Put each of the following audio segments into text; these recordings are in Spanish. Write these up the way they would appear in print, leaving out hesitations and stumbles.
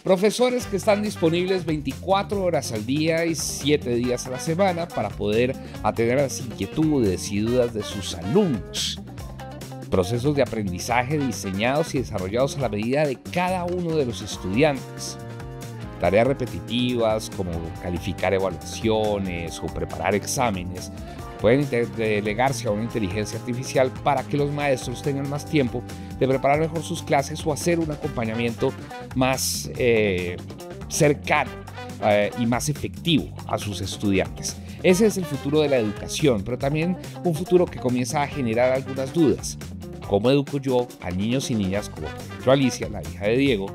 Profesores que están disponibles 24 horas al día y 7 días a la semana para poder atender las inquietudes y dudas de sus alumnos. Procesos de aprendizaje diseñados y desarrollados a la medida de cada uno de los estudiantes. Tareas repetitivas como calificar evaluaciones o preparar exámenes pueden delegarse a una inteligencia artificial para que los maestros tengan más tiempo de preparar mejor sus clases o hacer un acompañamiento más cercano y más efectivo a sus estudiantes. Ese es el futuro de la educación, pero también un futuro que comienza a generar algunas dudas. ¿Cómo educo yo a niños y niñas como por ejemplo Alicia, la hija de Diego,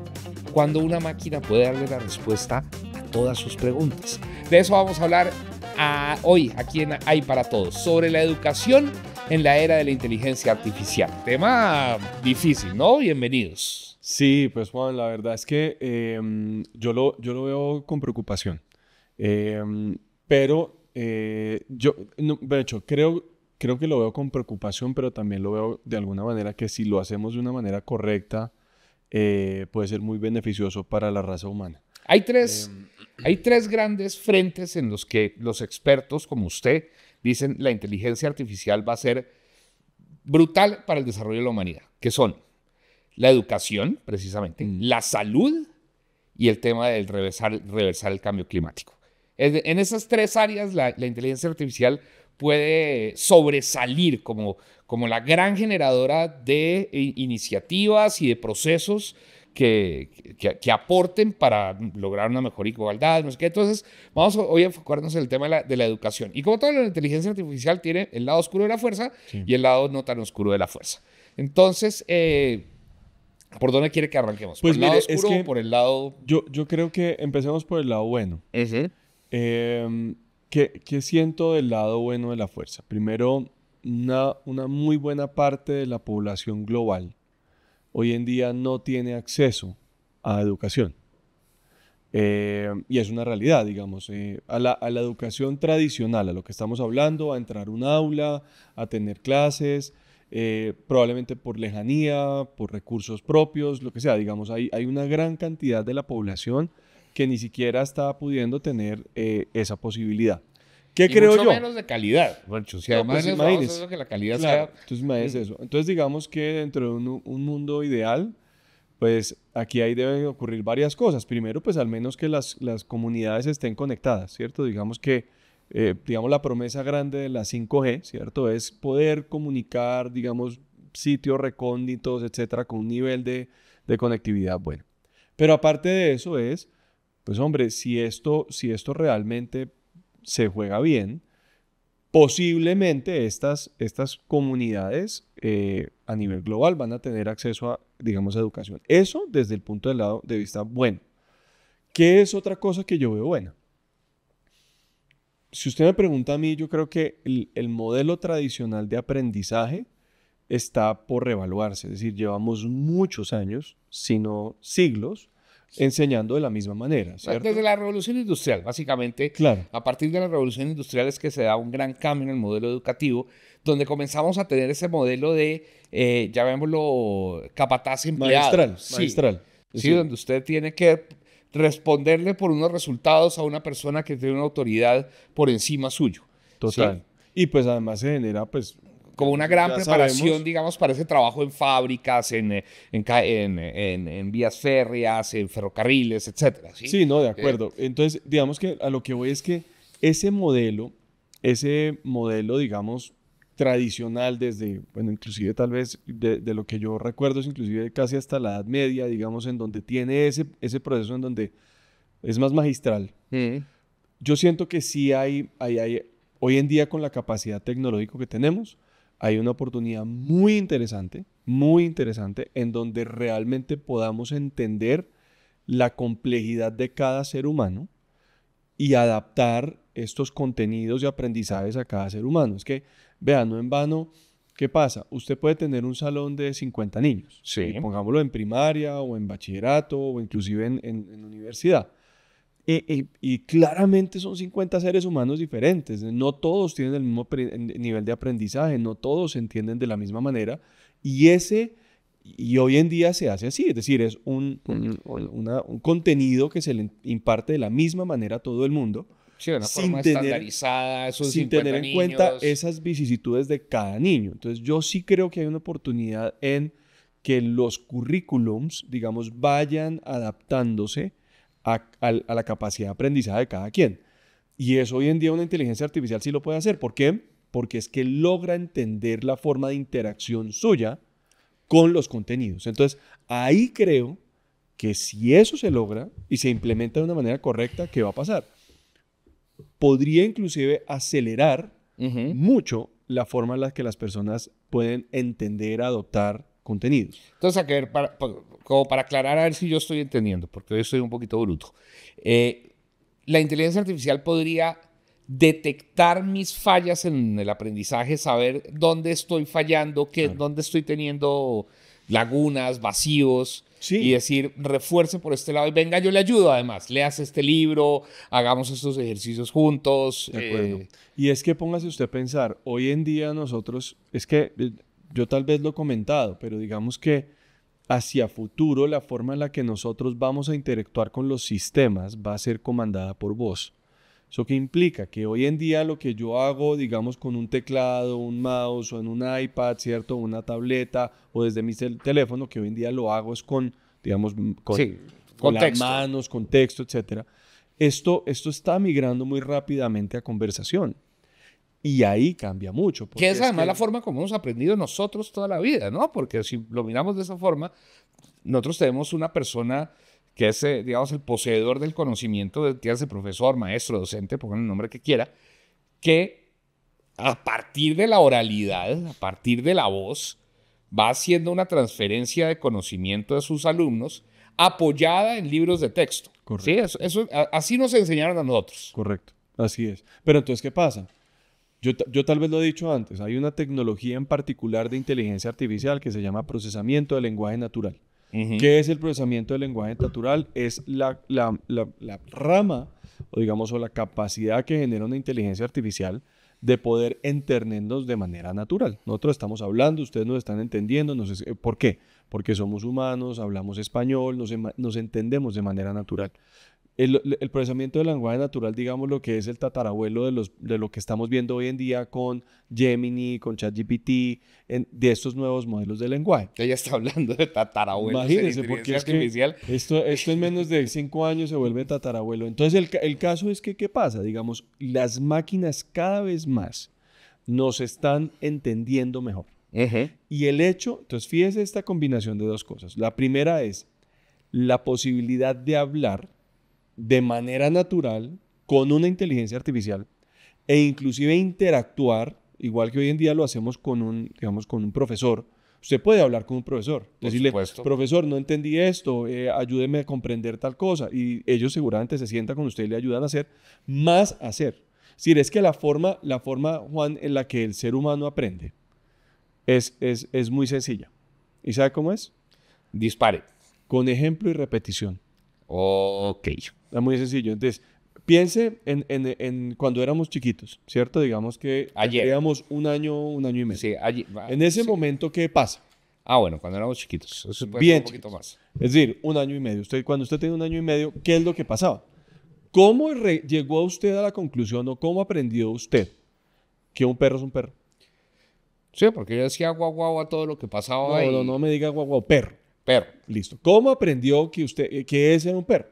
cuando una máquina puede darle la respuesta a todas sus preguntas? De eso vamos a hablar hoy aquí en Hay para Todos, sobre la educación en la era de la inteligencia artificial. Tema difícil, ¿no? Bienvenidos. Sí, pues Juan, la verdad es que yo lo veo con preocupación. Pero yo, no, de hecho, creo que lo veo con preocupación, pero también lo veo de alguna manera que si lo hacemos de una manera correcta, puede ser muy beneficioso para la raza humana. Hay tres grandes frentes en los que los expertos como usted dicen la inteligencia artificial va a ser brutal para el desarrollo de la humanidad, que son la educación, precisamente, la salud y el tema del reversar el cambio climático. En esas tres áreas la inteligencia artificial puede sobresalir como la gran generadora de iniciativas y de procesos que aporten para lograr una mejor igualdad, no sé qué. Entonces, vamos hoy a enfocarnos en el tema de la educación. Y como toda la inteligencia artificial tiene el lado oscuro de la fuerza y el lado no tan oscuro de la fuerza. Entonces, ¿por dónde quiere que arranquemos? Pues ¿Por el lado mire, oscuro o por el lado...? Yo creo que empecemos por el lado bueno. ¿Qué siento del lado bueno de la fuerza? Primero, una muy buena parte de la población global hoy en día no tiene acceso a educación. Y es una realidad, digamos, a la educación tradicional, a lo que estamos hablando, a entrar a un aula, a tener clases, probablemente por lejanía, por recursos propios, lo que sea, digamos, hay una gran cantidad de la población que ni siquiera está pudiendo tener esa posibilidad. ¿Qué creo yo? Mucho menos de calidad. Bueno, si además pues imagínese que la calidad claro, sea... entonces imagínese eso. Entonces digamos que dentro de un mundo ideal, pues aquí ahí deben ocurrir varias cosas. Primero, pues al menos que las comunidades estén conectadas, ¿cierto? Digamos que, digamos la promesa grande de la 5G, ¿cierto? Es poder comunicar, digamos, sitios recónditos, etcétera, con un nivel de conectividad bueno. Pero aparte de eso pues hombre, si esto realmente se juega bien, posiblemente estas comunidades a nivel global van a tener acceso a, digamos, a educación. Eso desde el punto de vista bueno. ¿Qué es otra cosa que yo veo buena? Si usted me pregunta a mí, yo creo que el modelo tradicional de aprendizaje está por reevaluarse. Es decir, llevamos muchos años, si no siglos, enseñando de la misma manera, ¿cierto? Desde la revolución industrial, básicamente. Claro. A partir de la revolución industrial es que se da un gran cambio en el modelo educativo, donde comenzamos a tener ese modelo de, llamémoslo, capataz empleado. Maestral. Sí, donde usted tiene que responderle por unos resultados a una persona que tiene una autoridad por encima suyo. Total. ¿Sí? Y pues además se genera, pues, como una gran preparación, sabemos, digamos, para ese trabajo en fábricas, en vías férreas, en ferrocarriles, etcétera. Sí, no, de acuerdo. Entonces, digamos que a lo que voy es que ese modelo, digamos, tradicional desde, bueno, inclusive tal vez de lo que yo recuerdo es inclusive casi hasta la Edad Media, digamos, en donde tiene ese proceso en donde es más magistral. Yo siento que sí hay, hoy en día con la capacidad tecnológica que tenemos, hay una oportunidad muy interesante, en donde realmente podamos entender la complejidad de cada ser humano y adaptar estos contenidos y aprendizajes a cada ser humano. Es que, vean, no en vano, ¿qué pasa? Usted puede tener un salón de 50 niños, sí. Pongámoslo en primaria o en bachillerato o inclusive en universidad. Y claramente son 50 seres humanos diferentes. No todos tienen el mismo nivel de aprendizaje, no todos se entienden de la misma manera. Y y hoy en día se hace así, es decir, es un contenido que se le imparte de la misma manera a todo el mundo, Sí, de una forma estandarizada, esos sin 50 tener en cuenta niños. esas vicisitudes de cada niño. Entonces yo sí creo que hay una oportunidad en que los currículums, digamos, vayan adaptándose a la capacidad de aprendizaje de cada quien. Y eso hoy en día una inteligencia artificial sí lo puede hacer. ¿Por qué? Porque es que logra entender la forma de interacción suya con los contenidos. Entonces, ahí creo que si eso se logra y se implementa de una manera correcta, ¿qué va a pasar? Podría inclusive acelerar mucho la forma en la que las personas pueden entender, adoptar contenidos. Entonces, a ver, como para aclarar, a ver si yo estoy entendiendo, porque hoy estoy un poquito bruto. La inteligencia artificial podría detectar mis fallas en el aprendizaje, saber dónde estoy fallando, dónde estoy teniendo lagunas, vacíos, y Sí, decir, refuerce por este lado y venga, yo le ayudo además, leas este libro, hagamos estos ejercicios juntos. de acuerdo. Y es que póngase usted a pensar, hoy en día nosotros, es que yo tal vez lo he comentado, pero digamos que hacia futuro la forma en la que nosotros vamos a interactuar con los sistemas va a ser comandada por voz. ¿Eso qué implica? Que hoy en día lo que yo hago, digamos, con un teclado, un mouse o en un iPad, ¿cierto? Una tableta o desde mi teléfono, que hoy en día lo hago es con, digamos, Sí, con las contexto. manos, con texto, etcétera. Esto está migrando muy rápidamente a conversación. Y ahí cambia mucho. Que Porque es además la forma como hemos aprendido nosotros toda la vida, ¿no? Porque si lo miramos de esa forma, nosotros tenemos una persona que es, digamos, el poseedor del conocimiento, dígase profesor, maestro, docente, pongan el nombre que quiera, que a partir de la oralidad, a partir de la voz, va haciendo una transferencia de conocimiento de sus alumnos apoyada en libros de texto. ¿Sí? Correcto. Así nos enseñaron a nosotros. Correcto, así es. Pero entonces, ¿qué pasa? Yo tal vez lo he dicho antes, hay una tecnología en particular de inteligencia artificial que se llama procesamiento del lenguaje natural. ¿Qué es el procesamiento del lenguaje natural? Es la rama, o digamos, o la capacidad que genera una inteligencia artificial de poder entendernos de manera natural. Nosotros estamos hablando, ustedes nos están entendiendo, ¿por qué? Porque somos humanos, hablamos español, nos entendemos de manera natural. El procesamiento del lenguaje natural, digamos, lo que es el tatarabuelo de lo que estamos viendo hoy en día con Gemini, con ChatGPT, de estos nuevos modelos de lenguaje. Ella está hablando de tatarabuelos en Imagínense, porque inteligencia es que artificial. esto en menos de 5 años se vuelve tatarabuelo. Entonces, el caso es que, ¿qué pasa? Digamos, las máquinas cada vez más nos están entendiendo mejor. Y el hecho, entonces, fíjese esta combinación de dos cosas. La primera es la posibilidad de hablar de manera natural con una inteligencia artificial e inclusive interactuar, igual que hoy en día lo hacemos con digamos, con un profesor. Usted puede hablar con un profesor, decirle, supuesto. profesor, no entendí esto, ayúdeme a comprender tal cosa. Y ellos seguramente se sientan con usted y le ayudan a hacer, más hacer. Es decir, es que la forma, Juan, en la que el ser humano aprende es muy sencilla. ¿Y sabe cómo es? Dispare. Con ejemplo y repetición. Ok. Es muy sencillo. Entonces, piense en cuando éramos chiquitos, ¿cierto? Digamos que Ayer. teníamos un año y medio. Sí, En ese sí. momento, ¿qué pasa? Bueno, cuando éramos chiquitos. Eso puede ser Bien un poquito chiquitos. más. Es decir, un año y medio. Cuando usted tiene un año y medio, ¿qué es lo que pasaba? ¿Cómo llegó usted a la conclusión o cómo aprendió usted que un perro es un perro? Sí, porque yo decía guau guau a todo lo que pasaba No me diga guau, guau, perro. Perro. Listo. ¿Cómo aprendió que ese era un perro?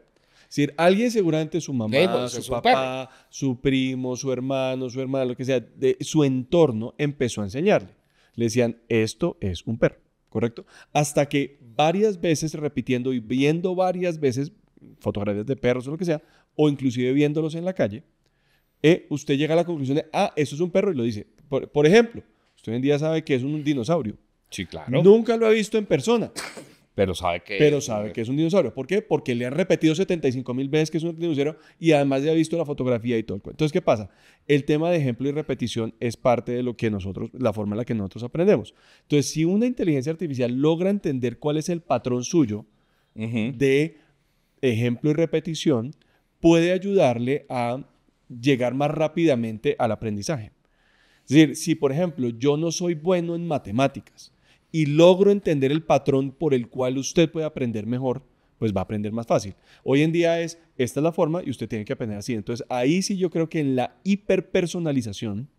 Es decir, alguien seguramente, su mamá, pues, su es un papá, su primo, su hermano, lo que sea, de su entorno empezó a enseñarle. Le decían, esto es un perro, ¿correcto? Hasta que varias veces repitiendo y viendo varias veces fotografías de perros o lo que sea, o inclusive viéndolos en la calle, usted llega a la conclusión de, eso es un perro y lo dice. Por ejemplo, usted hoy en día sabe que es un dinosaurio. Sí, claro. Nunca lo ha visto en persona. Pero sabe que Es un dinosaurio. ¿Por qué? Porque le han repetido 75,000 veces que es un dinosaurio y además ya ha visto la fotografía y todo el cuento. Entonces, ¿qué pasa? El tema de ejemplo y repetición es parte de lo que la forma en la que nosotros aprendemos. Entonces, si una inteligencia artificial logra entender cuál es el patrón suyo de ejemplo y repetición, puede ayudarle a llegar más rápidamente al aprendizaje. Es decir, si por ejemplo yo no soy bueno en matemáticas y logro entender el patrón por el cual usted puede aprender mejor, pues va a aprender más fácil. Hoy en día esta es la forma y usted tiene que aprender así. Entonces ahí sí yo creo que en la hiperpersonalización,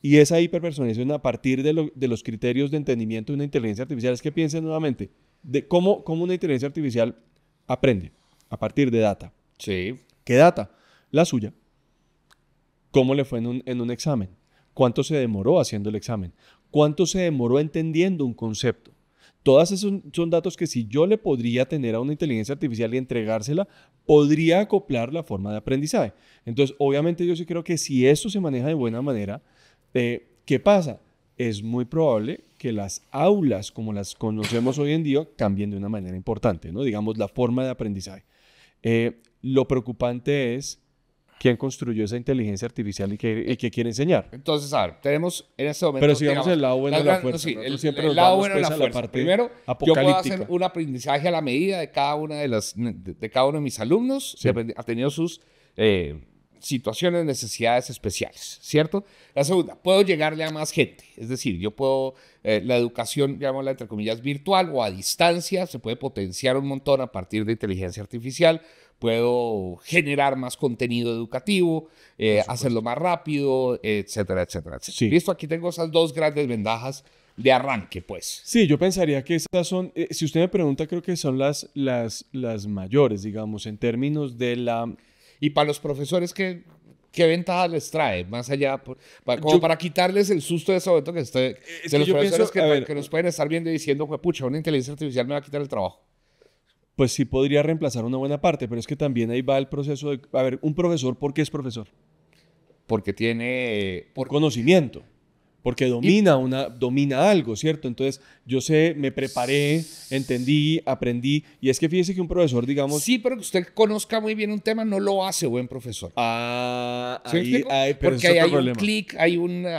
y esa hiperpersonalización a partir de los criterios de entendimiento de una inteligencia artificial, es que piensen nuevamente de cómo una inteligencia artificial aprende a partir de data. Sí. ¿Qué data? La suya. ¿Cómo le fue en un examen? ¿Cuánto se demoró haciendo el examen? ¿Cuánto se demoró entendiendo un concepto? Todas esos son datos que si yo le podría tener a una inteligencia artificial y entregársela, podría acoplar la forma de aprendizaje. Entonces, obviamente yo sí creo que si esto se maneja de buena manera, ¿qué pasa? Es muy probable que las aulas, como las conocemos hoy en día, cambien de una manera importante, ¿no? Digamos, la forma de aprendizaje. Lo preocupante es quién construyó esa inteligencia artificial y qué quiere enseñar. Entonces, a ver, tenemos en este momento... Pero sigamos el lado bueno de la fuerza. Sí, Siempre el nos lado vamos, bueno de pues, la a fuerza. parte Primero, yo puedo apocalíptica. hacer un aprendizaje a la medida de cada una de cada uno de mis alumnos. Sí. Ha tenido sus situaciones, necesidades especiales, ¿cierto? La segunda, puedo llegarle a más gente. Es decir, yo puedo, la educación, llamémosla entre comillas, virtual o a distancia, se puede potenciar un montón a partir de inteligencia artificial. Puedo generar más contenido educativo, hacerlo más rápido, etcétera, etcétera, etcétera. Sí. Listo, aquí tengo esas dos grandes ventajas de arranque, pues. Sí, yo pensaría que esas son, si usted me pregunta, creo que son las mayores, digamos, en términos de la... Y para los profesores, ¿qué ventajas les trae? Más allá, para quitarles el susto de ese momento que de los profesores que nos pueden estar viendo y diciendo, pucha, una inteligencia artificial me va a quitar el trabajo. Pues sí podría reemplazar una buena parte, pero es que también ahí va el proceso de... A ver, un profesor, ¿por qué es profesor? Porque tiene... Por conocimiento. Porque domina algo, ¿cierto? Entonces, yo sé, me preparé, entendí, aprendí. Y es que fíjese que un profesor, digamos... Sí, pero que usted conozca muy bien un tema no lo hace buen profesor. ¿Sí pero porque ahí hay un clic, hay una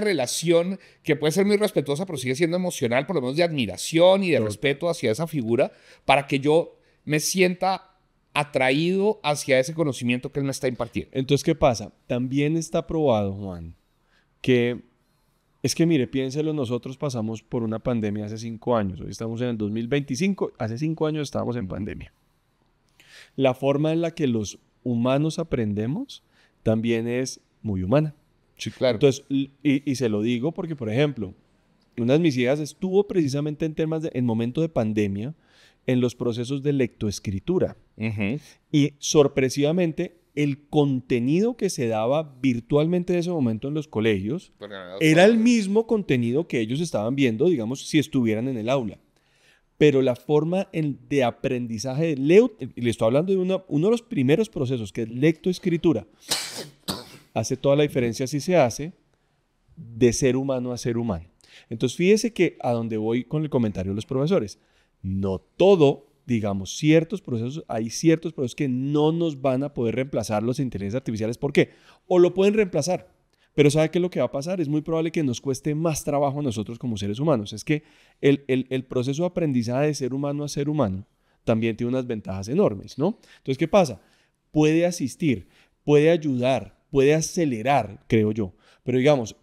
relación que puede ser muy respetuosa, pero sigue siendo emocional, por lo menos de admiración y de respeto hacia esa figura, para que yo me sienta atraído hacia ese conocimiento que él me está impartiendo. Entonces, ¿qué pasa? También está probado, Juan, que es que, mire, piénselo, nosotros pasamos por una pandemia hace 5 años. Hoy estamos en el 2025. Hace 5 años estábamos en pandemia. La forma en la que los humanos aprendemos también es muy humana. Sí, claro. Entonces, y se lo digo porque, por ejemplo, una de mis hijas estuvo precisamente en momento de pandemia en los procesos de lectoescritura. Uh-huh. Y sorpresivamente, el contenido que se daba virtualmente en ese momento en los colegios era el mismo contenido que ellos estaban viendo, digamos, si estuvieran en el aula. Pero la forma de aprendizaje, le estoy hablando de uno de los primeros procesos, que es lectoescritura, hace toda la diferencia si se hace de ser humano a ser humano. Entonces, fíjese que a donde voy con el comentario de los profesores, no todo, digamos, hay ciertos procesos que no nos van a poder reemplazar las inteligencias artificiales. ¿Por qué? O lo pueden reemplazar, pero ¿sabe qué es lo que va a pasar? Es muy probable que nos cueste más trabajo a nosotros como seres humanos. Es que el proceso de aprendizaje de ser humano a ser humano también tiene unas ventajas enormes, ¿no? Entonces, ¿qué pasa? Puede asistir, puede ayudar, puede acelerar, creo yo. Pero digamos,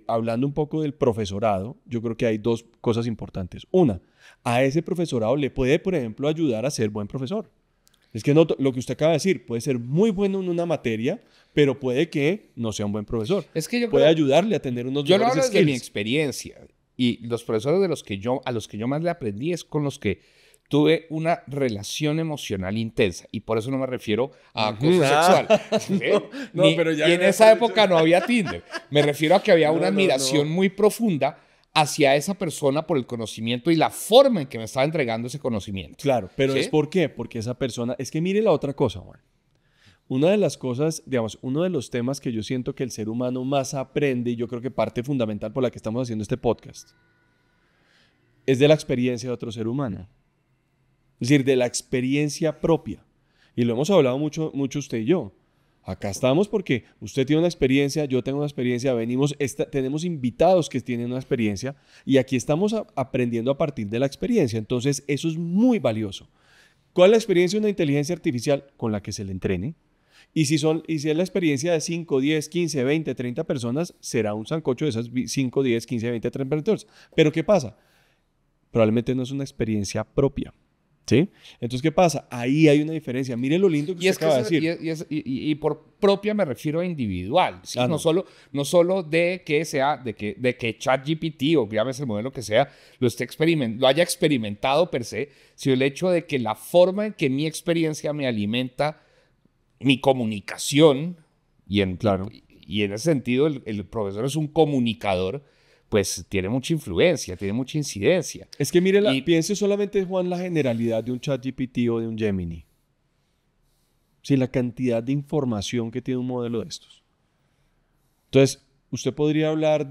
hablando un poco del profesorado, yo creo que hay dos cosas importantes. Una, a ese profesorado le puede, por ejemplo, ayudar a ser buen profesor. Es que no, lo que usted acaba de decir, puede ser muy bueno en una materia, pero puede que no sea un buen profesor. Es que puede ayudarle a tener unos mejores skills. Yo lo hablo desde mi experiencia. Y los profesores a los que yo más le aprendí es con los que tuve una relación emocional intensa. Y por eso no me refiero a acoso sexual. Pero ya y en esa época no había Tinder. Me refiero a que había una admiración muy profunda hacia esa persona por el conocimiento y la forma en que me estaba entregando ese conocimiento. Claro, pero ¿es por qué? Porque esa persona... Es que mire la otra cosa, Juan. Una de las cosas, digamos, uno de los temas que yo siento que el ser humano más aprende, y yo creo que parte fundamental por la que estamos haciendo este podcast, es de la experiencia de otro ser humano. Es decir, de la experiencia propia. Y lo hemos hablado mucho usted y yo. Acá estamos porque usted tiene una experiencia, yo tengo una experiencia, tenemos invitados que tienen una experiencia y aquí estamos aprendiendo a partir de la experiencia. Entonces, eso es muy valioso. ¿Cuál es la experiencia de una inteligencia artificial? Con la que se le entrene. Y si es la experiencia de 5, 10, 15, 20, 30 personas, será un sancocho de esas 5, 10, 15, 20, 30 personas. Pero ¿qué pasa? Probablemente no es una experiencia propia. ¿Sí? Entonces, ¿qué pasa? Ahí hay una diferencia. Mire lo lindo que usted acaba de decir. Y por propia me refiero a individual, ¿sí? Ah, no solo de que sea, de que ChatGPT o llámese el modelo que sea, lo haya experimentado per se, sino el hecho de que la forma en que mi experiencia me alimenta mi comunicación, Claro. y en ese sentido el profesor es un comunicador, pues tiene mucha influencia, tiene mucha incidencia. Es que mire, Y piense solamente, Juan, la generalidad de un ChatGPT o de un Gemini. Sí, la cantidad de información que tiene un modelo de estos. Entonces, usted podría hablar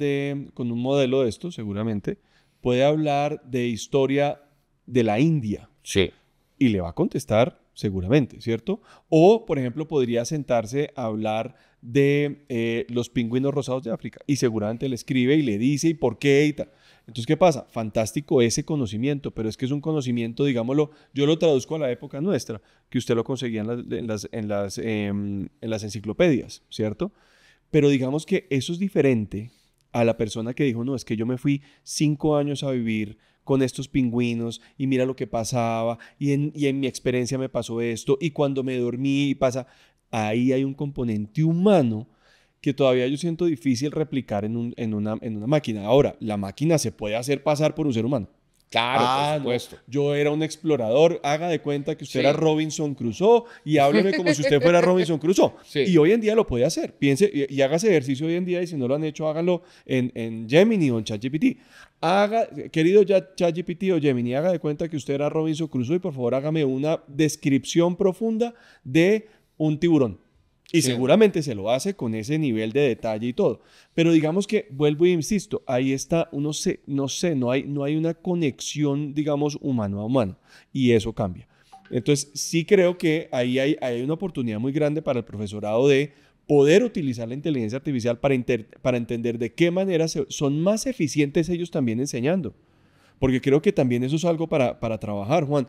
con un modelo de estos, seguramente, puede hablar de historia de la India. sí. Y le va a contestar seguramente, ¿cierto? O, por ejemplo, podría sentarse a hablar de los pingüinos rosados de África y seguramente le escribe y le dice y por qué y tal. Entonces, ¿qué pasa? Fantástico ese conocimiento, pero es que es un conocimiento, digámoslo, yo lo traduzco a la época nuestra, que usted lo conseguía en las enciclopedias, ¿cierto? Pero digamos que eso es diferente a la persona que dijo, no, es que yo me fui 5 años a vivir con estos pingüinos y mira lo que pasaba y en mi experiencia me pasó esto y cuando me dormí pasa, ahí hay un componente humano que todavía yo siento difícil replicar en una máquina. Ahora, la máquina se puede hacer pasar por un ser humano. Claro, por supuesto. No, yo era un explorador, haga de cuenta que usted Sí. era Robinson Crusoe y hábleme como si usted fuera Robinson Crusoe. Sí. Y hoy en día lo puede hacer. Piense y haga ese ejercicio hoy en día y si no lo han hecho, háganlo en Gemini o en ChatGPT. Querido ChatGPT o Gemini, haga de cuenta que usted era Robinson Crusoe y por favor hágame una descripción profunda de un tiburón. Y Sí. seguramente se lo hace con ese nivel de detalle y todo. Pero digamos que, vuelvo e insisto, ahí está, no hay una conexión, digamos, humano a humano. Y eso cambia. Entonces, sí creo que ahí hay una oportunidad muy grande para el profesorado de poder utilizar la inteligencia artificial para entender de qué manera son más eficientes ellos también enseñando. Porque creo que también eso es algo para trabajar, Juan.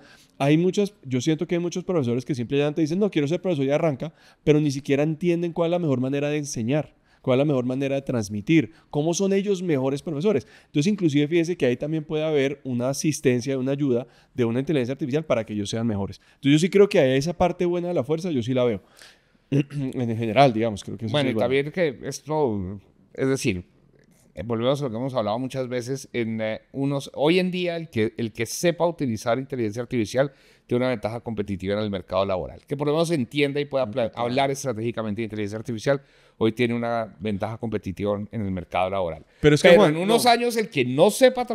Yo siento que hay muchos profesores que simplemente dicen, no, quiero ser profesor y arranca, pero ni siquiera entienden cuál es la mejor manera de enseñar, cuál es la mejor manera de transmitir, cómo son ellos mejores profesores. Entonces, inclusive, fíjese que ahí también puede haber una asistencia, una ayuda de una inteligencia artificial para que ellos sean mejores. Entonces, yo sí creo que hay esa parte buena de la fuerza, yo sí la veo. En general, digamos, creo que eso Bueno, sí y es bueno. también que esto, es decir, volvemos a lo que hemos hablado muchas veces, hoy en día el que sepa utilizar inteligencia artificial tiene una ventaja competitiva en el mercado laboral. Que por lo menos entienda y pueda hablar estratégicamente de inteligencia artificial, hoy tiene una ventaja competitiva en el mercado laboral. Pero es que, Pero Juan, en unos no. años el que no sepa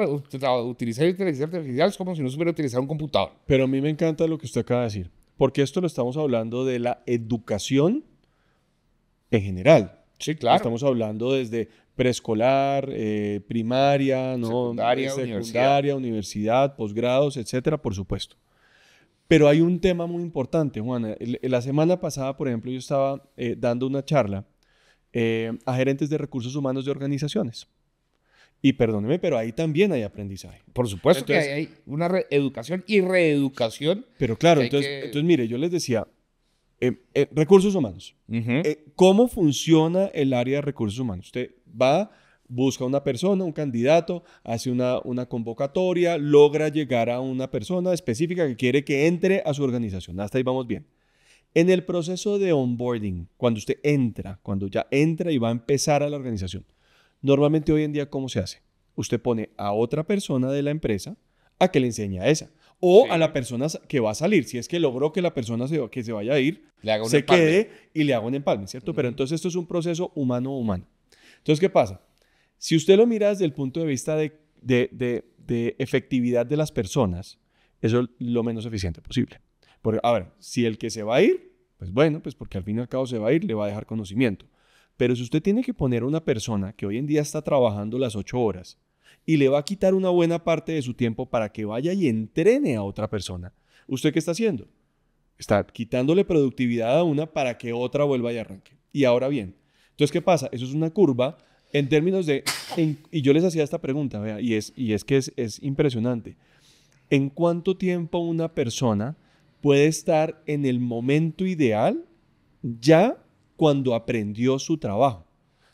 utilizar inteligencia artificial es como si no supiera utilizar un computador. Pero a mí me encanta lo que usted acaba de decir, porque esto lo estamos hablando de la educación en general. Sí, claro. Estamos hablando desde preescolar, primaria, ¿no? Secundaria, universidad, posgrados, etcétera, por supuesto. Pero hay un tema muy importante, Juana. La semana pasada, por ejemplo, yo estaba dando una charla a gerentes de recursos humanos de organizaciones. Y perdóneme, pero ahí también hay aprendizaje. Por supuesto Entonces, que hay una educación y reeducación. Pero claro, que hay entonces, mire, yo les decía, recursos humanos. Ujú. ¿Cómo funciona el área de recursos humanos? Usted va, busca una persona, un candidato, hace una convocatoria, logra llegar a una persona específica que quiere que entre a su organización. Hasta ahí vamos bien. En el proceso de onboarding, cuando ya entra y va a empezar a la organización, normalmente hoy en día, ¿cómo se hace? Usted pone a otra persona de la empresa a que le enseñe a esa. O Sí. a la persona que va a salir. Si es que logró que la persona que se vaya a ir, Le haga un se empalme. quede y le haga un empalme, ¿cierto? Pero entonces esto es un proceso humano-humano. Entonces, ¿qué pasa? Si usted lo mira desde el punto de vista de efectividad de las personas, eso es lo menos eficiente posible. Porque, a ver, si el que se va a ir, pues bueno, pues porque al fin y al cabo se va a ir, le va a dejar conocimiento. Pero si usted tiene que poner a una persona que hoy en día está trabajando las 8 horas y le va a quitar una buena parte de su tiempo para que vaya y entrene a otra persona, ¿usted qué está haciendo? Está quitándole productividad a una para que otra vuelva y arranque. Y ahora bien, entonces, ¿qué pasa? Eso es una curva en términos y yo les hacía esta pregunta, vea, y es que es impresionante. ¿En cuánto tiempo una persona puede estar en el momento ideal ya cuando aprendió su trabajo.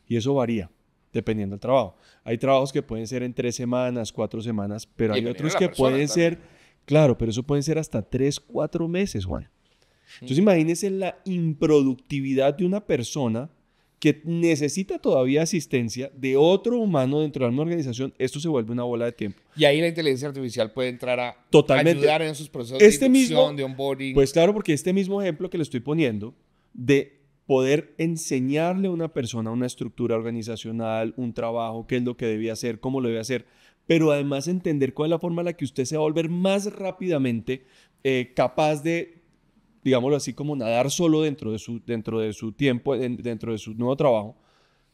Y eso varía, dependiendo del trabajo. Hay trabajos que pueden ser en 3 semanas, 4 semanas, pero hay otros que pueden ser, claro, pero eso pueden ser hasta 3, 4 meses, Juan. Entonces imagínense la improductividad de una persona que necesita todavía asistencia de otro humano dentro de la misma organización. Esto se vuelve una bola de tiempo. Y ahí la inteligencia artificial puede entrar a Totalmente. ayudar en esos procesos de inducción, de onboarding. Pues claro, porque este mismo ejemplo que le estoy poniendo de poder enseñarle a una persona una estructura organizacional, un trabajo, qué es lo que debe hacer, cómo lo debe hacer, pero además entender cuál es la forma en la que usted se va a volver más rápidamente capaz de, digámoslo así, como nadar solo dentro de su tiempo, dentro de su nuevo trabajo,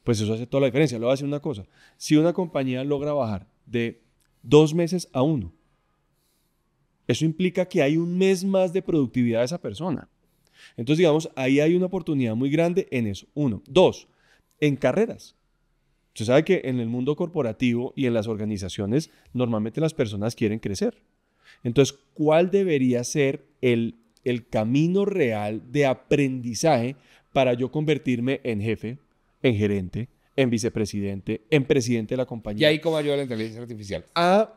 pues eso hace toda la diferencia. Le voy a decir una cosa. Si una compañía logra bajar de 2 meses a 1, eso implica que hay 1 mes más de productividad de esa persona. Entonces, digamos, ahí hay una oportunidad muy grande en eso. 1. 2. En carreras. Usted sabe que en el mundo corporativo y en las organizaciones, normalmente las personas quieren crecer. Entonces, ¿cuál debería ser el camino real de aprendizaje para yo convertirme en jefe, en gerente, en vicepresidente, en presidente de la compañía? ¿Y ahí cómo ayuda la inteligencia artificial?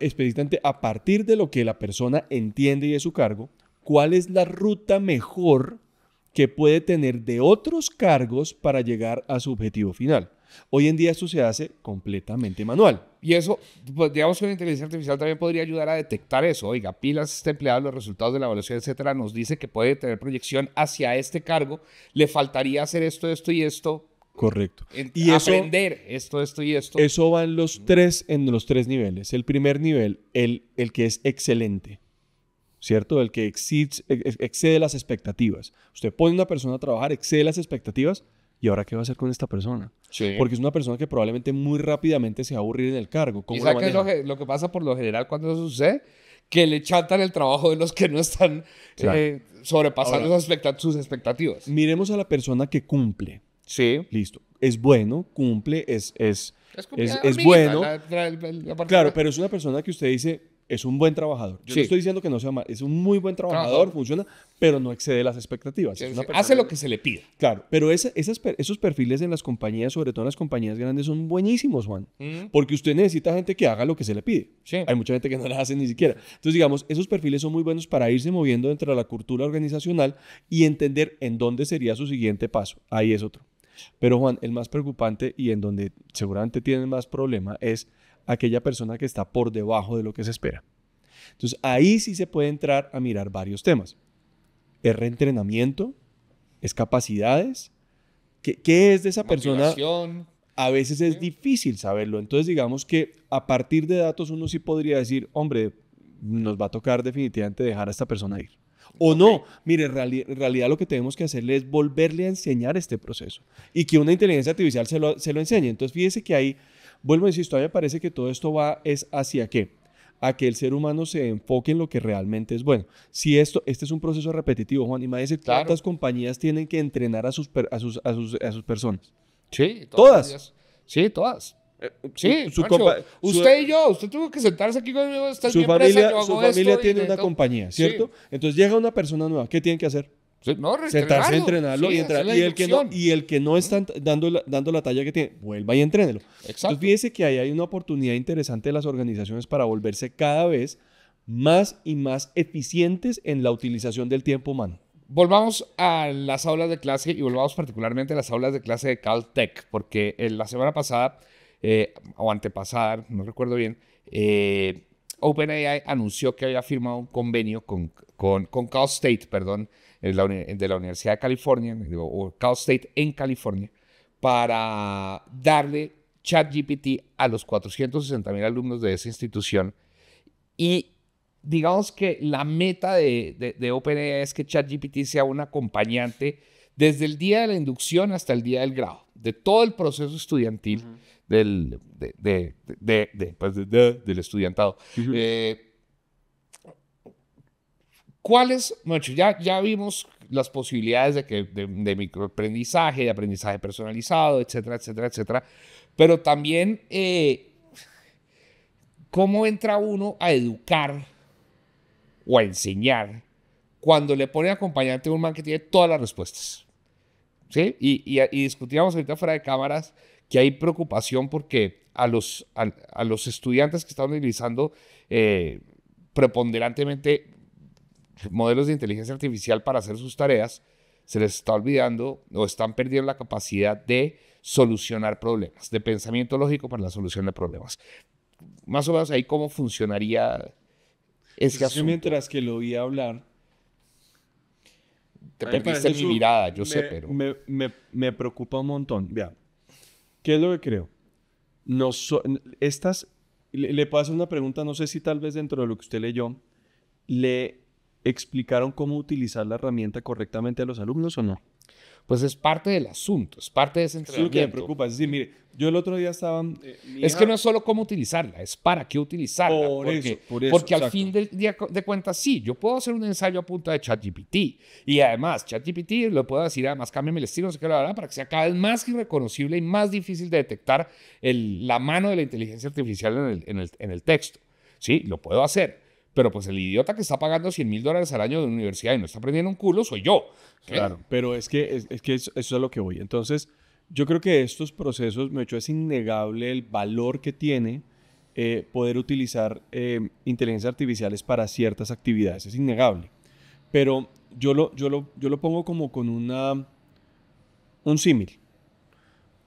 Específicamente a partir de lo que la persona entiende y de su cargo, ¿cuál es la ruta mejor que puede tener de otros cargos para llegar a su objetivo final? Hoy en día esto se hace completamente manual. Y eso, pues, digamos que la inteligencia artificial también podría ayudar a detectar eso. Oiga, pilas este empleado, los resultados de la evaluación, etcétera, nos dice que puede tener proyección hacia este cargo. Le faltaría hacer esto, esto y esto. Correcto. Y aprender esto y esto. Eso va en los tres niveles. El primer nivel, el que es excelente, ¿cierto? El que excede las expectativas. Usted pone una persona a trabajar, excede las expectativas. ¿Y ahora qué va a hacer con esta persona? Sí. Porque es una persona que probablemente muy rápidamente se va a aburrir en el cargo. ¿Cómo ¿Y sabe qué es lo que pasa por lo general cuando eso sucede? Que le chantan el trabajo de los que no están sobrepasando ahora, sus expectativas. Miremos a la persona que cumple. Sí. Listo. Es bueno, cumple, es bueno. Claro, pero es una persona que usted dice, es un buen trabajador. Yo no estoy diciendo que no sea mal, es un muy buen trabajador, funciona, pero no excede las expectativas. Sí, hace lo que se le pide. Claro, pero esos perfiles en las compañías, sobre todo en las compañías grandes, son buenísimos, Juan. Porque usted necesita gente que haga lo que se le pide. Sí. Hay mucha gente que no la hace ni siquiera. Entonces, digamos, esos perfiles son muy buenos para irse moviendo dentro de la cultura organizacional y entender en dónde sería su siguiente paso. Ahí es otro. Pero, Juan, el más preocupante y en donde seguramente tienen más problema es aquella persona que está por debajo de lo que se espera. Entonces, ahí sí se puede entrar a mirar varios temas. ¿Es reentrenamiento? ¿Es capacidades? ¿Qué es de esa persona? A veces es difícil saberlo. Entonces, digamos que a partir de datos uno sí podría decir, hombre, nos va a tocar definitivamente dejar a esta persona ir. O no, mire, en realidad lo que tenemos que hacerle es volverle a enseñar este proceso y que una inteligencia artificial se lo enseñe. Entonces, fíjese que ahí, vuelvo a decir, todavía me parece que todo esto es hacia qué, a que el ser humano se enfoque en lo que realmente es bueno. Si este es un proceso repetitivo, Juan, imagínese cuántas compañías tienen que entrenar a sus personas. Sí, todas. Sí, todas. Sí, usted y yo, usted tuvo que sentarse aquí conmigo. Su familia tiene una compañía, ¿cierto? Sí. Entonces llega una persona nueva, ¿qué tiene que hacer? Sí, sentarse a entrenarlo y el que no está dando la talla que tiene, vuelva y entrénelo. Exacto. Entonces fíjese que ahí hay una oportunidad interesante de las organizaciones para volverse cada vez más y más eficientes en la utilización del tiempo humano. Volvamos a las aulas de clase y volvamos particularmente a las aulas de clase de Caltech, porque la semana pasada o antepasada, no recuerdo bien, OpenAI anunció que había firmado un convenio con Cal State, perdón, de la Universidad de California, o Cal State en California, para darle ChatGPT a los 460,000 alumnos de esa institución. Y digamos que la meta de OpenAI es que ChatGPT sea un acompañante desde el día de la inducción hasta el día del grado, de todo el proceso estudiantil del estudiantado. ¿Cuáles? Bueno, ya vimos las posibilidades de microaprendizaje, de aprendizaje personalizado, etcétera, etcétera, etcétera. Pero también, ¿cómo entra uno a educar o a enseñar cuando le pone acompañante a un man que tiene todas las respuestas? ¿sí? Y discutíamos ahorita fuera de cámaras que hay preocupación porque a los estudiantes que están utilizando preponderantemente modelos de inteligencia artificial para hacer sus tareas, se les está olvidando o están perdiendo la capacidad de solucionar problemas, de pensamiento lógico para la solución de problemas. Más o menos ahí cómo funcionaría ese asunto. Mientras que lo oí hablar, te perdiste mi mirada, yo sé, pero... Me preocupa un montón. Vea, ¿qué es lo que creo? Le puedo hacer una pregunta, no sé si tal vez dentro de lo que usted leyó, ¿le explicaron cómo utilizar la herramienta correctamente a los alumnos o no? Pues es parte del asunto, es parte de ese entrenamiento. Eso es lo que me preocupa. Es decir, mire, yo el otro día estaba... es que no es solo cómo utilizarla, es para qué utilizarla. Por eso, porque al exacto. fin del día de cuentas, sí, yo puedo hacer un ensayo a punta de ChatGPT. Y además, ChatGPT lo puedo decir, además, cámbiame el estilo, no sé qué, la verdad, para que sea cada vez más irreconocible y más difícil de detectar la mano de la inteligencia artificial en el texto. Sí, lo puedo hacer. Pero pues el idiota que está pagando $100,000 al año de una universidad y no está aprendiendo un culo soy yo. ¿Qué? Claro, pero es que eso es a lo que voy. Entonces, yo creo que estos procesos, me hecho, es innegable el valor que tiene poder utilizar inteligencias artificiales para ciertas actividades. Es innegable. Pero yo lo pongo como con un símil.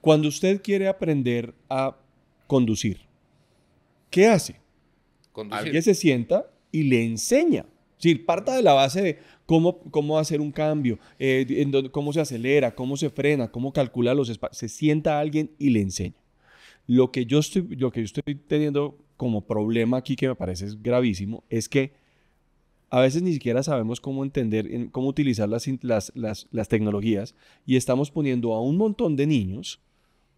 Cuando usted quiere aprender a conducir, ¿qué hace? Alguien se sienta y le enseña. Es decir, parta de la base de cómo hacer un cambio, cómo se acelera, cómo se frena, cómo calcula los espacios. Se sienta alguien y le enseña. Lo que yo estoy teniendo como problema aquí, que me parece es gravísimo, es que a veces ni siquiera sabemos cómo entender, cómo utilizar las tecnologías y estamos poniendo a un montón de niños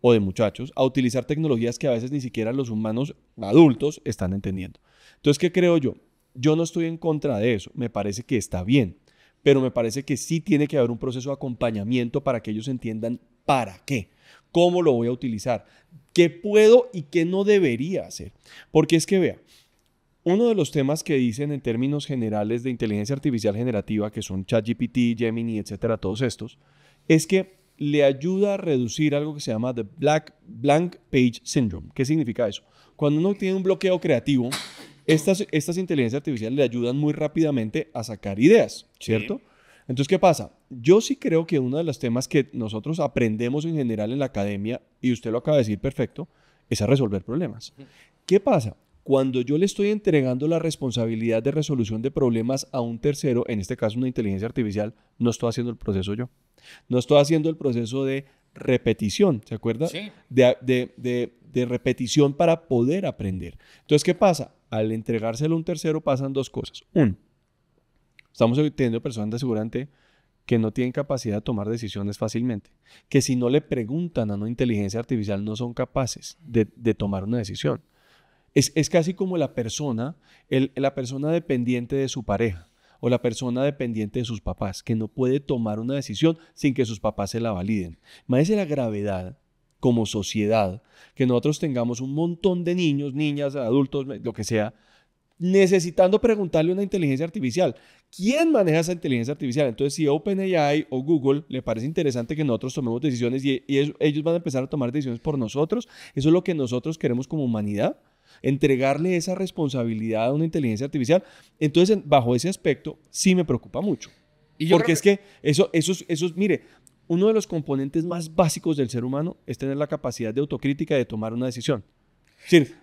o de muchachos a utilizar tecnologías que a veces ni siquiera los humanos adultos están entendiendo. Entonces, ¿qué creo yo? Yo no estoy en contra de eso, me parece que está bien, pero me parece que sí tiene que haber un proceso de acompañamiento para que ellos entiendan para qué, cómo lo voy a utilizar, qué puedo y qué no debería hacer. Porque es que vea, uno de los temas que dicen en términos generales de inteligencia artificial generativa, que son ChatGPT, Gemini, etcétera, todos estos, es que le ayuda a reducir algo que se llama the blank page syndrome. ¿Qué significa eso? Cuando uno tiene un bloqueo creativo, estas inteligencias artificiales le ayudan muy rápidamente a sacar ideas, ¿cierto? Sí. Entonces, ¿qué pasa? Yo sí creo que uno de los temas que nosotros aprendemos en general en la academia, y usted lo acaba de decir perfecto, es a resolver problemas. ¿Qué pasa? Cuando yo le estoy entregando la responsabilidad de resolución de problemas a un tercero, en este caso una inteligencia artificial, no estoy haciendo el proceso yo. No estoy haciendo el proceso de repetición, ¿se acuerda? Sí. De repetición para poder aprender. Entonces, ¿qué pasa? Al entregárselo a un tercero pasan dos cosas. Uno, estamos teniendo personas seguramente que no tienen capacidad de tomar decisiones fácilmente, que si no le preguntan a una inteligencia artificial no son capaces de tomar una decisión. Es casi como la persona dependiente de su pareja o la persona dependiente de sus papás, que no puede tomar una decisión sin que sus papás se la validen. Imagínense la gravedad como sociedad, que nosotros tengamos un montón de niños, niñas, adultos, lo que sea, necesitando preguntarle a una inteligencia artificial. ¿Quién maneja esa inteligencia artificial? Entonces, si OpenAI o Google le parece interesante que nosotros tomemos decisiones y ellos van a empezar a tomar decisiones por nosotros, ¿eso es lo que nosotros queremos como humanidad? Entregarle esa responsabilidad a una inteligencia artificial. Entonces, bajo ese aspecto, sí me preocupa mucho. Porque es que eso, mire, uno de los componentes más básicos del ser humano es tener la capacidad de autocrítica y de tomar una decisión.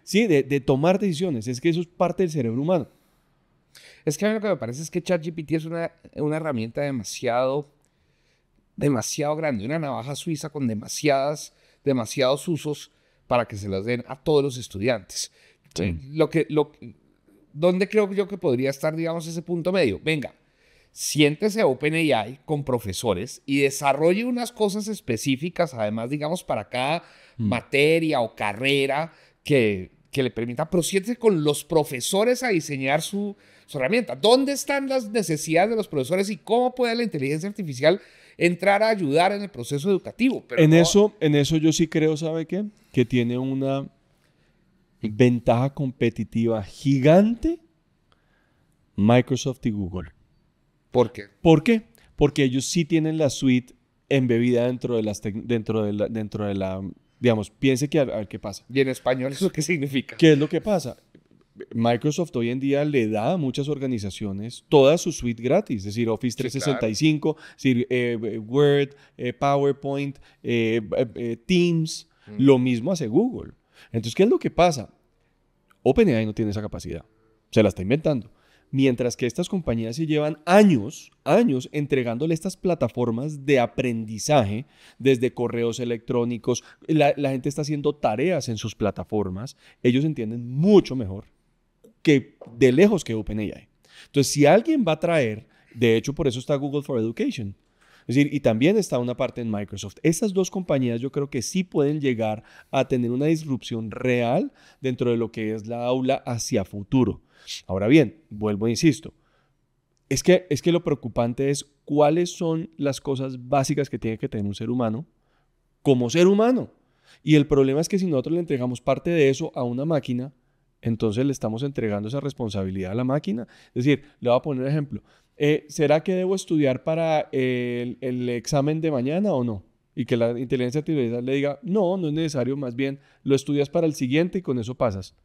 Sí, de tomar decisiones. Es que eso es parte del cerebro humano. Es que a mí lo que me parece es que ChatGPT es una herramienta demasiado grande, una navaja suiza con demasiados usos para que se las den a todos los estudiantes. Sí. ¿Dónde creo yo que podría estar, digamos, ese punto medio? Venga, siéntese a OpenAI con profesores y desarrolle unas cosas específicas, además, digamos, para cada materia o carrera que le permita, pero siéntese con los profesores a diseñar su herramienta. ¿Dónde están las necesidades de los profesores y cómo puede la inteligencia artificial entrar a ayudar en el proceso educativo? Pero en eso yo sí creo, ¿sabe qué? Que tiene una ventaja competitiva gigante Microsoft y Google. ¿Por qué? ¿Por qué? Porque ellos sí tienen la suite embebida dentro de la, digamos, piense que a ver qué pasa. ¿Y en español eso qué significa? ¿Qué es lo que pasa? Microsoft hoy en día le da a muchas organizaciones toda su suite gratis, es decir, Office 365, claro. Es decir, Word, PowerPoint, Teams, lo mismo hace Google. Entonces, ¿qué es lo que pasa? OpenAI no tiene esa capacidad, se la está inventando. Mientras que estas compañías sí llevan años entregándole estas plataformas de aprendizaje desde correos electrónicos, la gente está haciendo tareas en sus plataformas, ellos entienden mucho mejor que de lejos que OpenAI. Entonces, si alguien va a traer, de hecho por eso está Google for Education, es decir, y también está una parte en Microsoft. Estas dos compañías yo creo que sí pueden llegar a tener una disrupción real dentro de lo que es la aula hacia futuro. Ahora bien, vuelvo e insisto, es que lo preocupante es cuáles son las cosas básicas que tiene que tener un ser humano como ser humano. Y el problema es que si nosotros le entregamos parte de eso a una máquina, entonces le estamos entregando esa responsabilidad a la máquina. Es decir, le voy a poner un ejemplo. ¿Será que debo estudiar para el examen de mañana o no? Y que la inteligencia artificial le diga, no es necesario, más bien lo estudias para el siguiente y con eso pasas.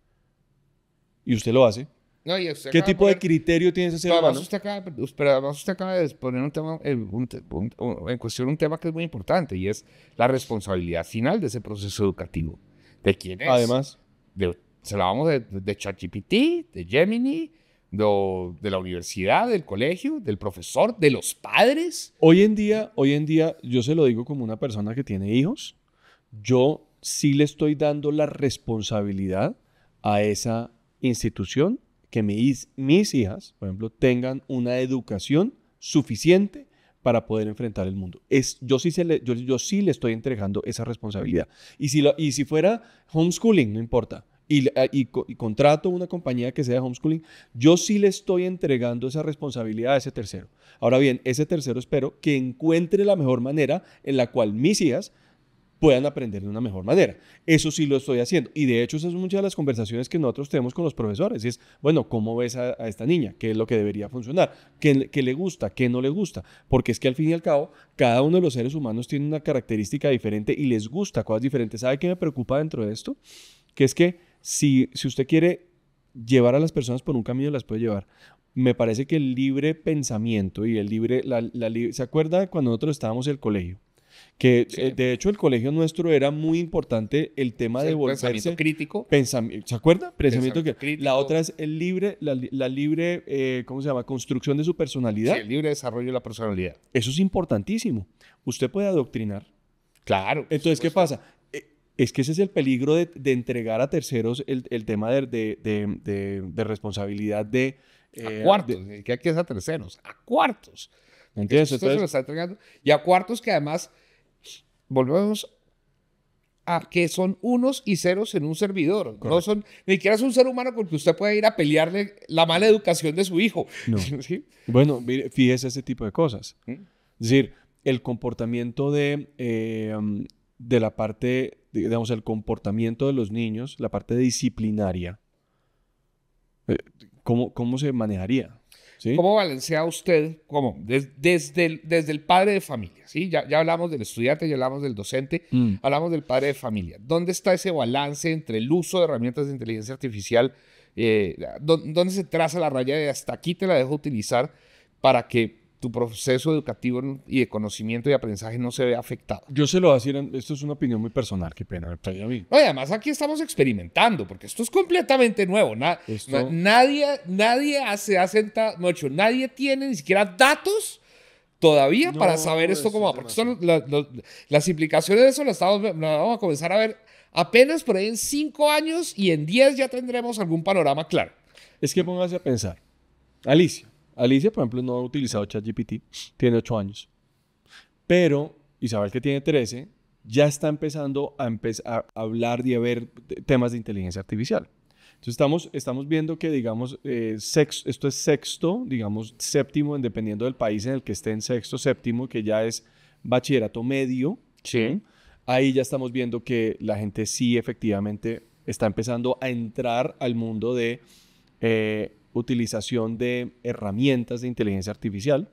Y usted lo hace. No, y usted ¿Qué tipo de criterio tiene ese ser humano? Además usted acaba de poner un tema, en cuestión un tema que es muy importante y es la responsabilidad final de ese proceso educativo. ¿De quién es? Además. Se la vamos de ChatGPT, de Gemini, de la universidad, del colegio, del profesor, de los padres. Hoy en día, yo se lo digo como una persona que tiene hijos, yo sí le estoy dando la responsabilidad a esa institución que mis hijas, por ejemplo, tengan una educación suficiente para poder enfrentar el mundo. Yo sí le estoy entregando esa responsabilidad. Y si fuera homeschooling, no importa. Y contrato una compañía que sea de homeschooling, yo sí le estoy entregando esa responsabilidad a ese tercero. Ahora bien, ese tercero espero que encuentre la mejor manera en la cual mis hijas puedan aprender de una mejor manera. Eso sí lo estoy haciendo. Y de hecho, esas son muchas de las conversaciones que nosotros tenemos con los profesores. Y es, bueno, ¿cómo ves a esta niña? ¿Qué es lo que debería funcionar? ¿Qué le gusta? ¿Qué no le gusta? Porque es que al fin y al cabo, cada uno de los seres humanos tiene una característica diferente y les gusta cosas diferentes. ¿Sabe qué me preocupa dentro de esto? Que es que si usted quiere llevar a las personas por un camino, las puede llevar. Me parece que el libre pensamiento y el libre... ¿Se acuerda cuando nosotros estábamos en el colegio? Que sí. De hecho el colegio nuestro era muy importante el tema de volverse... Pensamiento crítico. ¿Se acuerda? Pensamiento crítico. La otra es el libre, la libre, ¿cómo se llama? Construcción de su personalidad. Sí, el libre desarrollo de la personalidad. Eso es importantísimo. Usted puede adoctrinar. Claro. Entonces, ¿qué pasa? Es que ese es el peligro de entregar a terceros el tema de responsabilidad de... a cuartos, que aquí es a terceros, a cuartos. ¿Entiendes? Entonces, se lo está entregando. Y a cuartos que además, volvemos a que son unos y ceros en un servidor. Correcto. No son, ni siquiera es un ser humano con que usted puede ir a pelearle la mala educación de su hijo. No. ¿Sí? Bueno, fíjese ese tipo de cosas. Es decir, el comportamiento de la parte, digamos, el comportamiento de los niños, la parte disciplinaria, ¿cómo se manejaría? ¿Sí? ¿Cómo balancea usted, desde el padre de familia? ¿Sí? Ya hablamos del estudiante, ya hablamos del docente, hablamos del padre de familia. ¿Dónde está ese balance entre el uso de herramientas de inteligencia artificial? ¿Dónde se traza la raya de hasta aquí te la dejo utilizar para que tu proceso educativo y de conocimiento y aprendizaje no se vea afectado? Yo se lo voy a decir, esto es una opinión muy personal, qué pena. A mí. No, y además aquí estamos experimentando, porque esto es completamente nuevo. Nadie nadie tiene ni siquiera datos todavía para saber esto cómo va. Porque las implicaciones de eso las vamos a comenzar a ver apenas por ahí en 5 años y en 10 ya tendremos algún panorama claro. Es que póngase a pensar. Alicia, por ejemplo, no ha utilizado ChatGPT, tiene 8 años. Pero Isabel, que tiene 13, ya está empezando a hablar y a ver temas de inteligencia artificial. Entonces estamos viendo que, digamos, esto es sexto, digamos, séptimo, dependiendo del país en el que esté en sexto, séptimo, que ya es bachillerato medio. Sí. Ahí ya estamos viendo que la gente sí efectivamente está empezando a entrar al mundo de... utilización de herramientas de inteligencia artificial.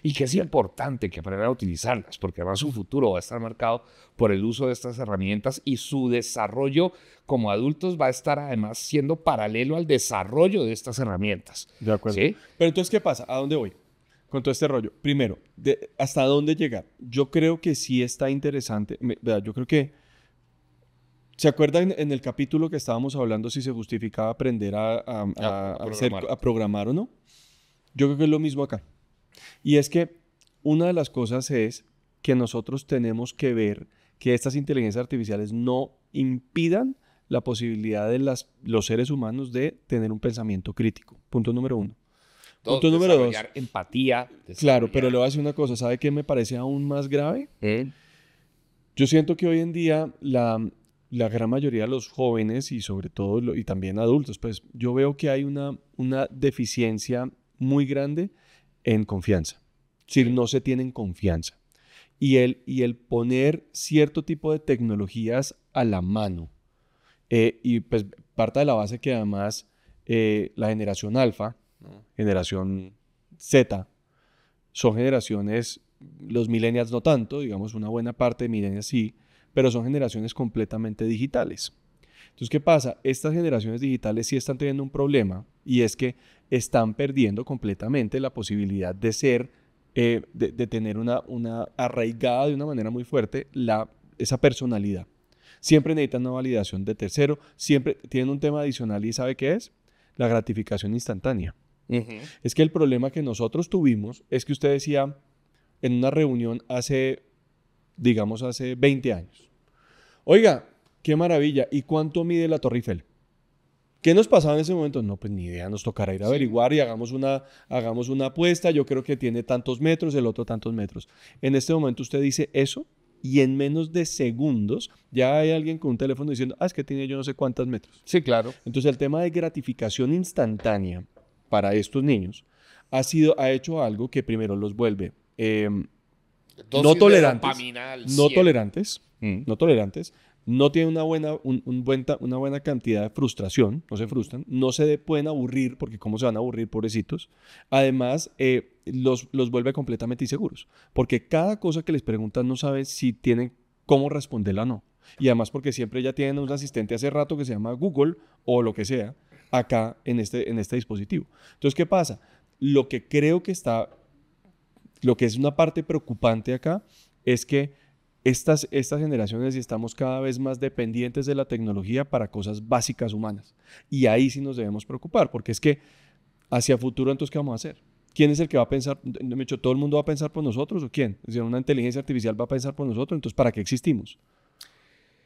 Y que es importante que aprendan a utilizarlas, porque además su futuro va a estar marcado por el uso de estas herramientas y su desarrollo como adultos va a estar además siendo paralelo al desarrollo de estas herramientas. De acuerdo. ¿Sí? Pero entonces, ¿qué pasa? ¿A dónde voy con todo este rollo? Primero, ¿hasta dónde llegar? Yo creo que sí está interesante. Yo creo que, ¿se acuerdan en el capítulo que estábamos hablando si se justificaba aprender a programar o no? Yo creo que es lo mismo acá. Y es que una de las cosas es que nosotros tenemos que ver que estas inteligencias artificiales no impidan la posibilidad de los seres humanos de tener un pensamiento crítico. Punto número uno. Punto número dos. Desarrollar empatía. Claro, pero le voy a decir una cosa. ¿Sabe qué me parece aún más grave? Yo siento que hoy en día la gran mayoría de los jóvenes y sobre todo y también adultos, pues yo veo que hay una deficiencia muy grande en confianza. Es decir, no se tienen confianza. Y el poner cierto tipo de tecnologías a la mano. Y pues parte de la base que además la generación alfa, ¿no? Generación Z, son generaciones, los millennials no tanto, digamos una buena parte de millennials sí, pero son generaciones completamente digitales. Entonces, ¿qué pasa? Estas generaciones digitales sí están teniendo un problema y es que están perdiendo completamente la posibilidad de ser, de tener una arraigada de una manera muy fuerte esa personalidad. Siempre necesitan una validación de tercero, siempre tienen un tema adicional y ¿sabe qué es? La gratificación instantánea. Es que el problema que nosotros tuvimos es que usted decía en una reunión hace 20 años. Oiga, qué maravilla. ¿Y cuánto mide la Torre Eiffel? ¿Qué nos pasaba en ese momento? No, pues ni idea, nos tocará ir a averiguar y hagamos una apuesta. Yo creo que tiene tantos metros, el otro tantos metros. En este momento usted dice eso y en menos de segundos ya hay alguien con un teléfono diciendo, es que tiene yo no sé cuántos metros. Sí, claro. Entonces el tema de gratificación instantánea para estos niños ha hecho algo que primero los vuelve no tolerantes, no tienen una buena cantidad de frustración, no se frustran, no se pueden aburrir, porque cómo se van a aburrir, pobrecitos. Además, los vuelve completamente inseguros, porque cada cosa que les preguntan no saben si tienen cómo responderla o no. Y además porque siempre ya tienen un asistente hace rato que se llama Google o lo que sea, acá en este dispositivo. Entonces, ¿qué pasa? Lo que es una parte preocupante acá es que estas generaciones estamos cada vez más dependientes de la tecnología para cosas básicas humanas. Y ahí sí nos debemos preocupar, porque es que hacia futuro, entonces, ¿qué vamos a hacer? ¿Quién es el que va a pensar? ¿Todo el mundo va a pensar por nosotros o quién? Es decir, una inteligencia artificial va a pensar por nosotros, entonces, ¿para qué existimos?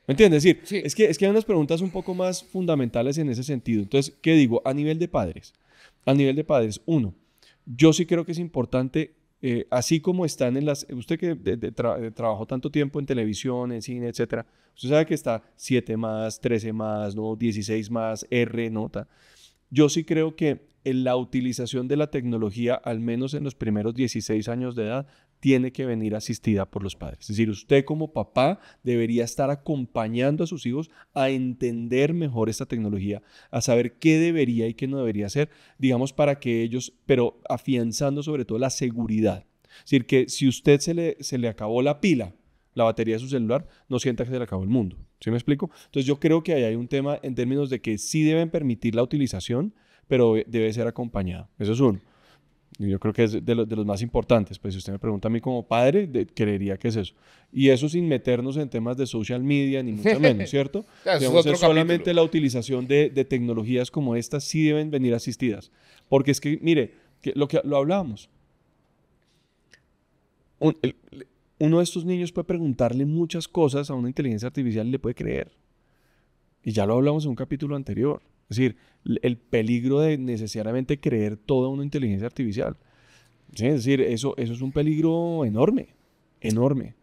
¿Me entiendes? Es decir, sí. es que hay unas preguntas un poco más fundamentales en ese sentido. Entonces, ¿qué digo? A nivel de padres, uno, yo sí creo que es importante, así como están usted que trabajó tanto tiempo en televisión, en cine, etcétera, usted sabe que está 7 más, 13 más, ¿no? 16 más, R, nota. Yo sí creo que la utilización de la tecnología, al menos en los primeros 16 años de edad, tiene que venir asistida por los padres. Es decir, usted como papá debería estar acompañando a sus hijos a entender mejor esta tecnología, a saber qué debería y qué no debería hacer, digamos, para que ellos, pero afianzando sobre todo la seguridad. Es decir, que si usted se le acabó la pila, la batería de su celular, no sienta que se le acabó el mundo. ¿Sí me explico? Entonces yo creo que ahí hay un tema en términos de que sí deben permitir la utilización, pero debe ser acompañado. Eso es uno. Y yo creo que es de los más importantes. Pues si usted me pregunta a mí como padre, creería que es eso. Y eso sin meternos en temas de social media, ni mucho menos, ¿cierto? Digamos, es solamente la utilización de tecnologías como estas sí deben venir asistidas. Porque es que, mire, lo hablábamos. Uno de estos niños puede preguntarle muchas cosas a una inteligencia artificial y le puede creer. Y ya lo hablamos en un capítulo anterior. Es decir, el peligro de necesariamente creer toda una inteligencia artificial. ¿Sí? Es decir, eso es un peligro enorme, enorme.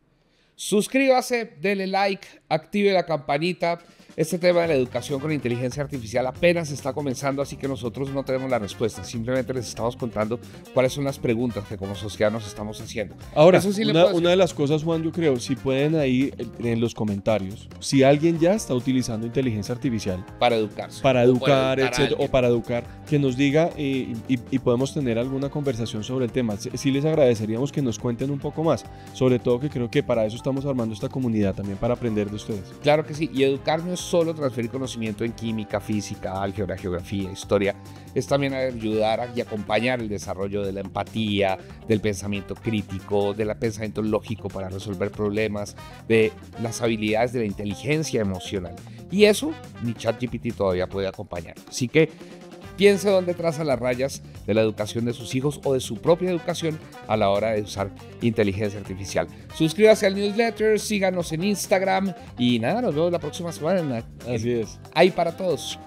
Suscríbase, dele like, active la campanita Este tema de la educación con inteligencia artificial apenas está comenzando, así que nosotros no tenemos la respuesta. Simplemente les estamos contando cuáles son las preguntas que como sociedad nos estamos haciendo. Ahora, Eso sí una de las cosas, Juan, yo creo, si pueden ahí en los comentarios, si alguien ya está utilizando inteligencia artificial para educarse, para educar, etcétera, o para educar, que nos diga y podemos tener alguna conversación sobre el tema. Sí les agradeceríamos que nos cuenten un poco más, sobre todo que creo que para eso estamos armando esta comunidad, también para aprender de ustedes. Claro que sí, y educar no es solo transferir conocimiento en química, física, álgebra, geografía, historia, es también ayudar y acompañar el desarrollo de la empatía, del pensamiento crítico, del pensamiento lógico para resolver problemas, de las habilidades de la inteligencia emocional. Y eso ni ChatGPT todavía puede acompañar. Así que piense dónde traza las rayas de la educación de sus hijos o de su propia educación a la hora de usar inteligencia artificial. Suscríbase al newsletter, síganos en Instagram y nada, nos vemos la próxima semana. Así es. Ahí para todos.